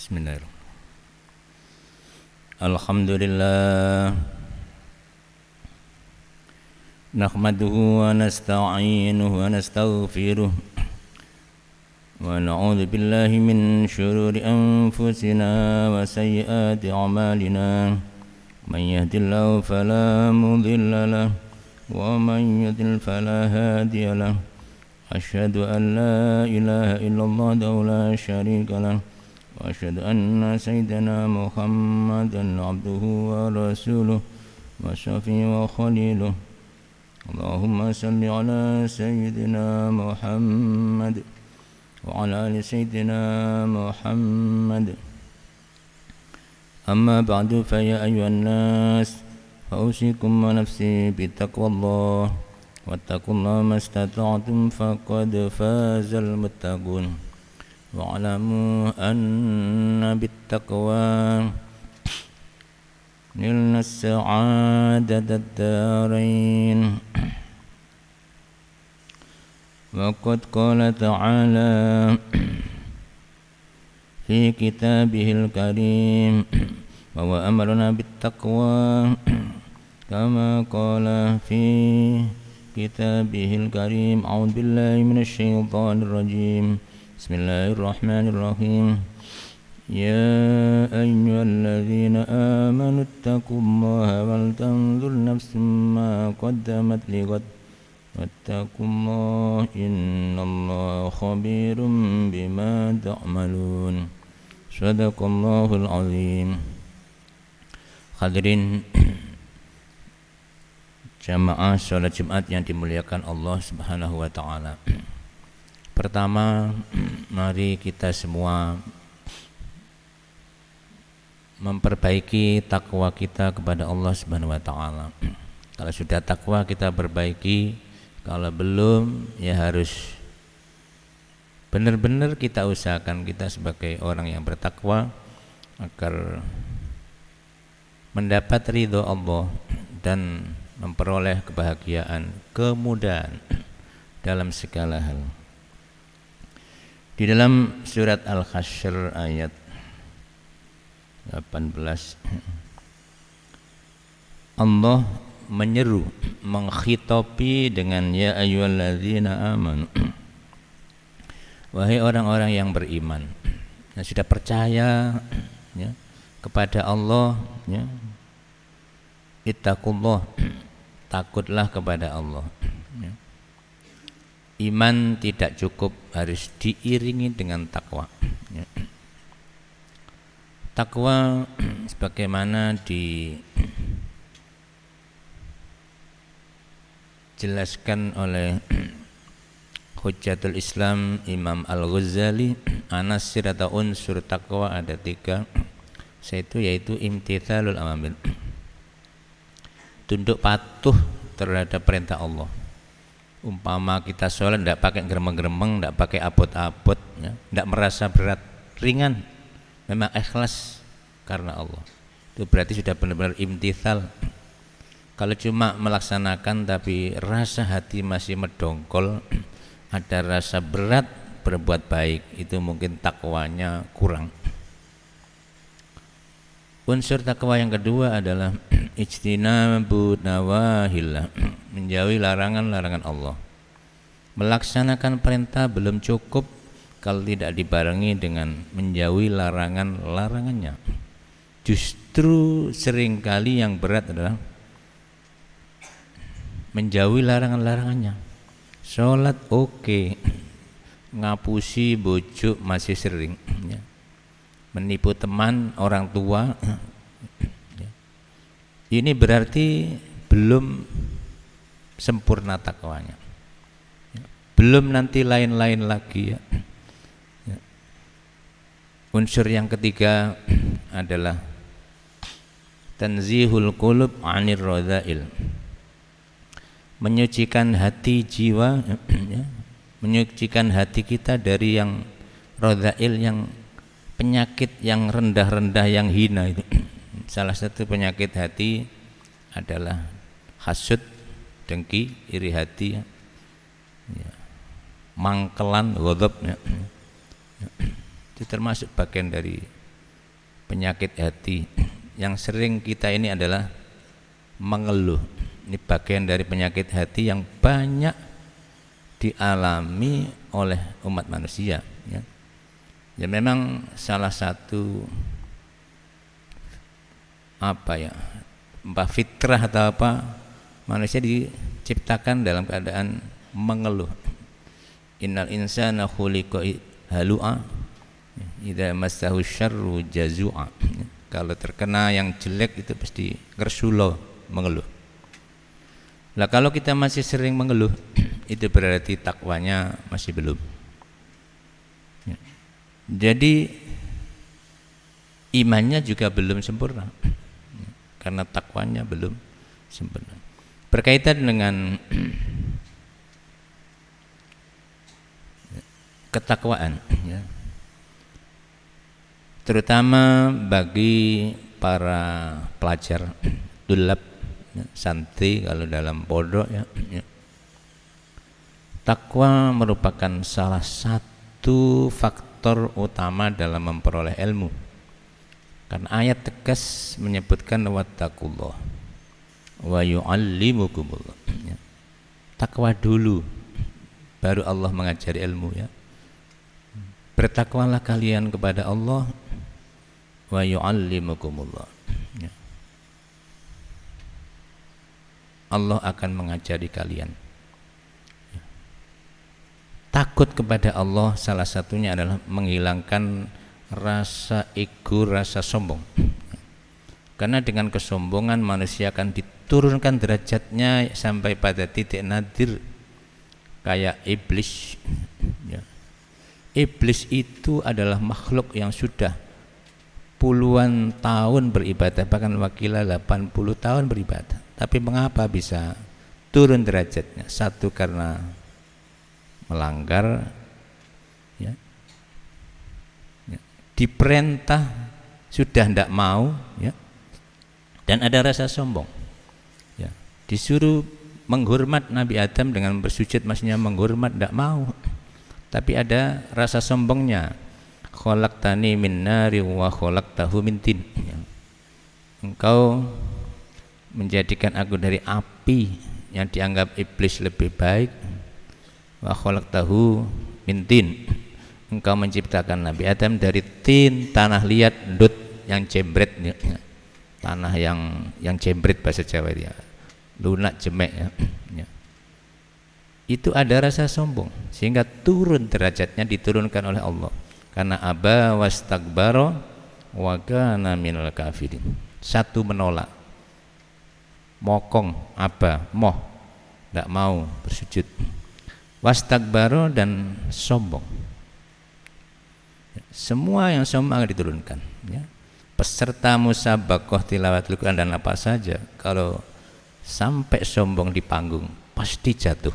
Bismillahirrahmanirrahim. Alhamdulillah nahmaduhu wa nasta'inuhu wa nastaghfiruh wa na'udzu billahi min syururi anfusina wa sayyiati a'malina. Man yahdihillahu fala mudilla lahu wa man yudlil fala hadiya lahu. Asyhadu an la ilaha illallah wa la syarika lahu wa asyhadu anna sayyidana Muhammadan abduhu wa rasuluh wa syafi'uhu wa khaliluh. Allahumma salli ala sayyidina Muhammad wa ala ali sayyidina Muhammad. Amma ba'du fa ya ayyuhan nas fausikum wa nafsi bittaqwallah wattaqullaha mastata'tum faqad fazal muttaqun. Wa'lamu anna bittaqwa nilna sa'adata ad-darain. Wa qad qala ta'ala fi kitabihil karim wa huwa amarna bittaqwa kama qala fi kitabihil karim. A'udzu billahi minasy syaithanir rajim. Bismillahirrahmanirrahim. Ya ayyuhalladzina amanu taqullaha wal tanzur nafsum ma qaddamat lighad wattaqullaha innallaha khabirum bima ta'malun. Shadaqallahul azim. Hadirin jamaah salat Jumat yang dimuliakan Allah Subhanahu wa taala. Pertama, mari kita semua memperbaiki takwa kita kepada Allah Subhanahu wa taala. Kalau sudah takwa kita perbaiki, kalau belum ya harus benar-benar kita usahakan kita sebagai orang yang bertakwa agar mendapat ridho Allah dan memperoleh kebahagiaan, kemudahan dalam segala hal. Di dalam surat Al-Hasyr ayat 18 Allah menyeru, menghitopi dengan ya ayyuhalladzina amanu, wahai orang-orang yang beriman, yang sudah percaya ya, kepada Allah ya, ittaqullah, takutlah kepada Allah ya. Iman tidak cukup, harus diiringi dengan takwa ya. Takwa sebagaimana dijelaskan oleh Hujjatul Islam Imam Al-Ghazali, anasir atau unsur takwa ada 3, yaitu imtithalul awamir, tunduk patuh terhadap perintah Allah. Umpama kita sholat tidak pakai geremeng-geremeng, tidak pakai abot-abot ya, tidak merasa berat, ringan, memang ikhlas karena Allah, itu berarti sudah benar-benar imtithal. Kalau cuma melaksanakan tapi rasa hati masih mendongkol, ada rasa berat berbuat baik, itu mungkin takwanya kurang. Unsur takwa yang kedua adalah ijtinabu nawahillah, menjauhi larangan-larangan Allah. Melaksanakan perintah belum cukup kalau tidak dibarengi dengan menjauhi larangan-larangannya. Justru seringkali yang berat adalah menjauhi larangan-larangannya. Sholat oke, ngapusi bojo masih sering ya. Menipu teman, orang tua ya. Ini berarti belum sempurna takwanya ya. Belum nanti lain-lain lagi ya. Ya. Unsur yang ketiga adalah tanzihul qulub 'anir radha'il, menyucikan hati jiwa ya. Menyucikan hati kita dari yang radha'il, yang penyakit yang rendah-rendah, yang hina itu. Salah satu penyakit hati adalah hasud, dengki, iri hati ya. Mangkelan, ghadab ya. Itu termasuk bagian dari penyakit hati yang sering kita ini adalah mengeluh. Ini bagian dari penyakit hati yang banyak dialami oleh umat manusia, ya. Ya memang salah satu fitrah atau manusia diciptakan dalam keadaan mengeluh. Innal insana khuliqa halu'a idza massahu syarru jazu'a. Kalau terkena yang jelek itu pasti ngersulo, mengeluh. Lah kalau kita masih sering mengeluh, itu berarti takwanya masih belum. Ya. Jadi imannya juga belum sempurna, ya, karena takwanya belum sempurna. Berkaitan dengan ketakwaan, ya, terutama bagi para pelajar, tulab, ya, santri kalau dalam pondok, ya, ya. Takwa merupakan salah satu faktor utama dalam memperoleh ilmu. Karena ayat tegas menyebutkan wattaqullah wa yu'allimukumullah. Ya. Takwa dulu, baru Allah mengajari ilmu, ya. Bertakwalah kalian kepada Allah wa yu'allimukumullah. Ya. Allah akan mengajari kalian. Ya. Takut kepada Allah salah satunya adalah menghilangkan rasa ego, rasa sombong. Karena dengan kesombongan manusia akan diturunkan derajatnya sampai pada titik nadir kayak iblis, ya. Iblis itu adalah makhluk yang sudah puluhan tahun beribadah, bahkan wakilah 80 tahun beribadah. Tapi mengapa bisa turun derajatnya? Satu, karena melanggar, ya. Ya. Diperintah sudah tidak mau, ya. Dan ada rasa sombong, ya. Disuruh menghormat Nabi Adam dengan bersujud, maksudnya menghormat, tidak mau. Tapi ada rasa sombongnya. Khalaqtani min nari wa khalaqtahu min tin. Ya. Engkau menjadikan aku dari api yang dianggap iblis lebih baik. Wa khalaqtahu min tin. Engkau menciptakan Nabi Adam dari tin, tanah liat, dut yang jembret, ya. Tanah yang jembret bahasa Jawa dia. Lunak, jemek, ya. Ya. Itu ada rasa sombong sehingga turun derajatnya, diturunkan oleh Allah. Karena aba wastakbaro wa kana minal kafirin. Satu, menolak, mokong, moh, tidak mau bersujud. Wastakbaro, dan sombong. Semua yang sombong akan diturunkan, ya. Peserta musabaqah tilawatul Quran dan apa saja, kalau sampai sombong di panggung pasti jatuh.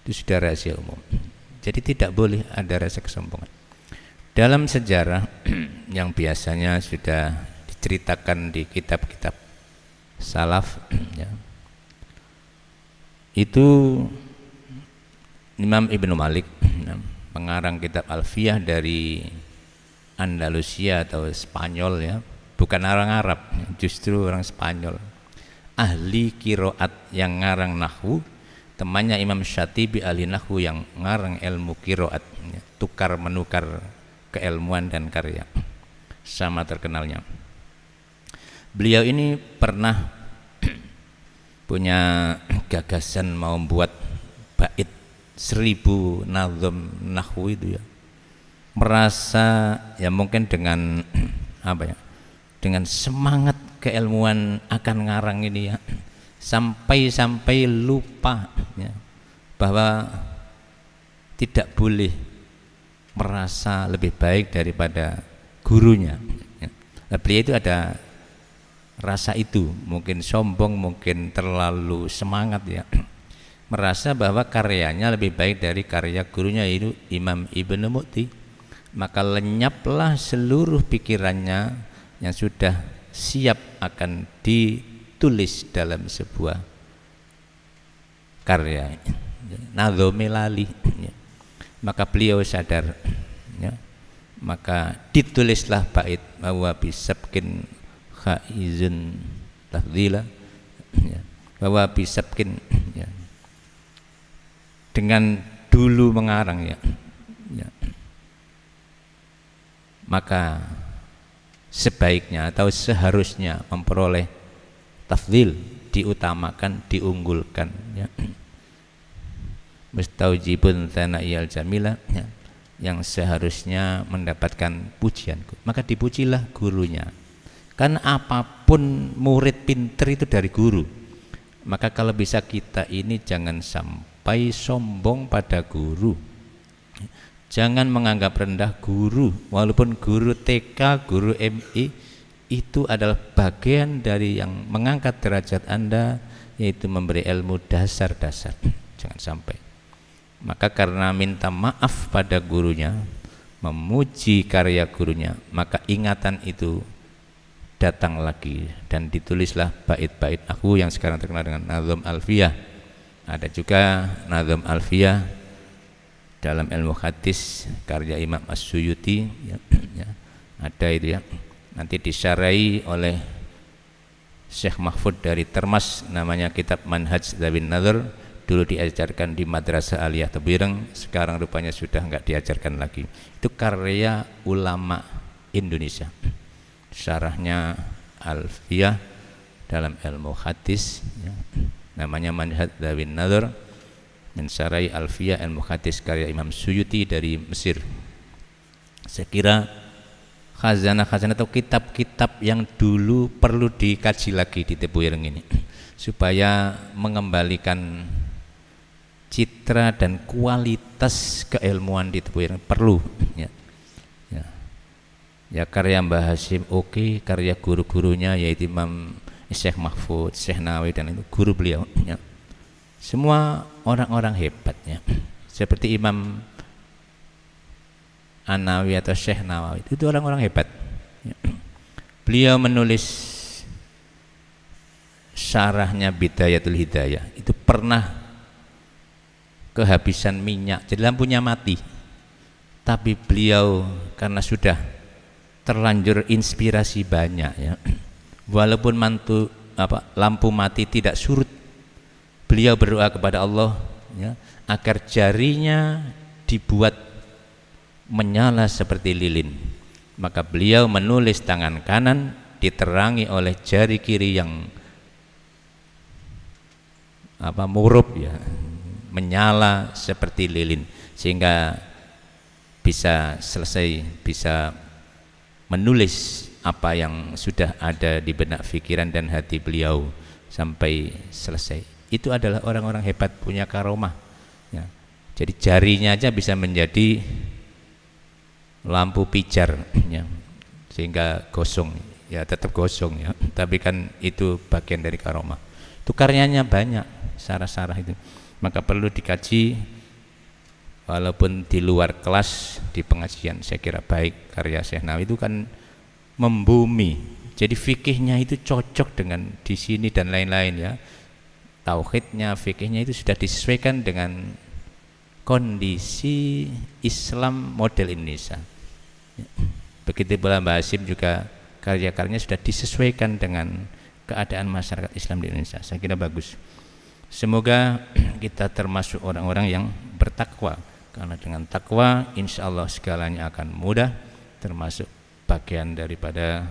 Itu sudah rahasia umum. Jadi tidak boleh ada rasa kesombongan. Dalam sejarah yang biasanya sudah diceritakan di kitab-kitab salaf, ya, itu Imam Ibnu Malik, pengarang kitab Alfiyah dari Andalusia atau Spanyol, ya, bukan orang Arab, justru orang Spanyol, ahli kiroat yang ngarang nahwu, temannya Imam Syatibi ahli nahwu yang ngarang ilmu kiroat, ya, tukar menukar keilmuan dan karya, sama terkenalnya. Beliau ini pernah punya gagasan mau buat bait 1000 nazm nahwu itu, ya. Merasa, ya, mungkin dengan dengan semangat keilmuan akan ngarang ini, ya, sampai lupa, ya, bahwa tidak boleh merasa lebih baik daripada gurunya, ya. Nah, beliau itu ada rasa itu, mungkin sombong, mungkin terlalu semangat, ya, merasa bahwa karyanya lebih baik dari karya gurunya, yaitu Imam Ibnu Mu'ti. Maka lenyaplah seluruh pikirannya yang sudah siap akan ditulis dalam sebuah karya, Nadhomil Ali, ya. Maka beliau sadar, ya, maka ditulislah bait bahwa bisabkin khaizun tafdila, ya, bahwa bisabkin, ya, dengan dulu mengarang, ya, ya, maka sebaiknya atau seharusnya memperoleh tafdil, diutamakan, diunggulkan, ya, mustaujibun tsana'iyal jamila, ya, yang seharusnya mendapatkan pujianku, maka dipujilah gurunya. Kan apapun murid pinter itu dari guru. Maka kalau bisa kita ini jangan sampai sombong pada guru, jangan menganggap rendah guru. Walaupun guru TK, guru MI itu adalah bagian dari yang mengangkat derajat Anda, yaitu memberi ilmu dasar-dasar. Jangan sampai. Maka karena minta maaf pada gurunya, memuji karya gurunya, maka ingatan itu datang lagi dan ditulislah bait-bait aku yang sekarang terkenal dengan Nazm Alfiyah. Ada juga Nazm Alfiyah dalam ilmu hadis karya Imam As-Suyuti, ya, ya, ada itu, ya, nanti disyarahi oleh Syekh Mahfud dari Termas, namanya kitab Manhaj Zawin Nazar. Dulu diajarkan di Madrasah Aliyah Tebireng, sekarang rupanya sudah enggak diajarkan lagi. Itu karya ulama Indonesia. Syarahnya Alfiyah dalam ilmu hadis, ya, namanya Manhaj Zawin Nazar min Syarah Alfiyah ilmu hadis karya Imam Suyuti dari Mesir. Saya kira khazanah-khazanah atau kitab-kitab yang dulu perlu dikaji lagi di Tebireng ini supaya mengembalikan citra dan kualitas keilmuan di Tebireng perlu, ya. Ya, ya, karya Mbah Hasyim oke, karya guru-gurunya yaitu Imam Syekh Mahfud, Syekh Nawawi dan itu guru beliau, ya. Semua orang-orang hebatnya seperti Imam An-Nawawi atau Syekh Nawawi itu orang-orang hebat, ya. Beliau menulis syarahnya Bidayatul Hidayah itu pernah kehabisan minyak, jadi lampunya mati. Tapi beliau karena sudah terlanjur inspirasi banyak, ya, walaupun lampu mati tidak surut, beliau berdoa kepada Allah, ya, agar jarinya dibuat menyala seperti lilin. Maka beliau menulis tangan kanan diterangi oleh jari kiri yang murub, ya, menyala seperti lilin, sehingga bisa selesai, bisa menulis apa yang sudah ada di benak pikiran dan hati beliau sampai selesai. Itu adalah orang-orang hebat, punya karomah, ya. Jadi jarinya aja bisa menjadi lampu pijar, ya, sehingga gosong, ya, tetap gosong, ya, tapi kan itu bagian dari karomah. Itu karyanya banyak, syarah-syarah itu. Maka perlu dikaji walaupun di luar kelas, di pengajian. Saya kira baik karya Syekh Nawawi itu kan membumi, jadi fikihnya itu cocok dengan di sini dan lain-lain, ya. Tauhidnya, fikihnya itu sudah disesuaikan dengan kondisi Islam model Indonesia, ya. Begitu pula Mbah Hasyim juga karya-karyanya sudah disesuaikan dengan keadaan masyarakat Islam di Indonesia. Saya kira bagus. Semoga kita termasuk orang-orang yang bertakwa, karena dengan takwa insya Allah segalanya akan mudah, termasuk bagian daripada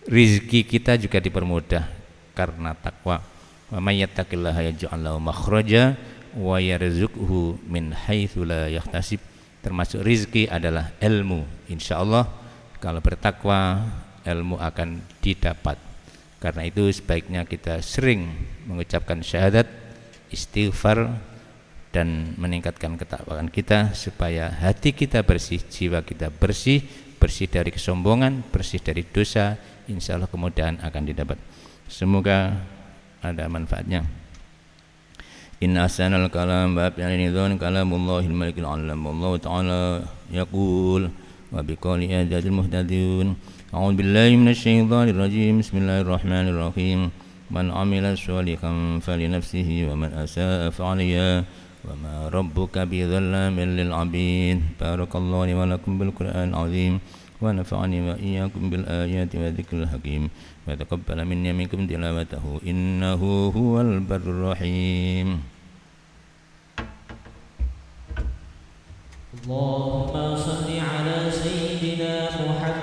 rizki kita juga dipermudah karena takwa. Wa may yattaqillaha yaj'al lahu makhraja wa yarzuqhu min haitsu la yahtasib. Termasuk rizki adalah ilmu. Insya Allah kalau bertakwa ilmu akan didapat. Karena itu sebaiknya kita sering mengucapkan syahadat, istighfar, dan meningkatkan ketakwaan kita supaya hati kita bersih, jiwa kita bersih, bersih dari kesombongan, bersih dari dosa. Insya Allah kemudahan akan didapat. Semoga ada manfaatnya. Inna ahsanal kalam bab yang nidhun kalamullahil malikil alam. Allah Ta'ala yaqul wa biqali adadil muhtadun. A'udzu billahi minasyaitonir rajim. Bismillahirrahmanirrahim. Man 'amila shalihan falinafsihi wa man asaa fa'alayha وما ربك بظلام للعبيد. بارك الله لي ولكم بالقرآن العظيم ونفعني وإياكم بالآيات والذكر الحكيم وتقبل مني منكم تلاوته إنه هو البر الرحيم. اللهم صل على سيدنا محمد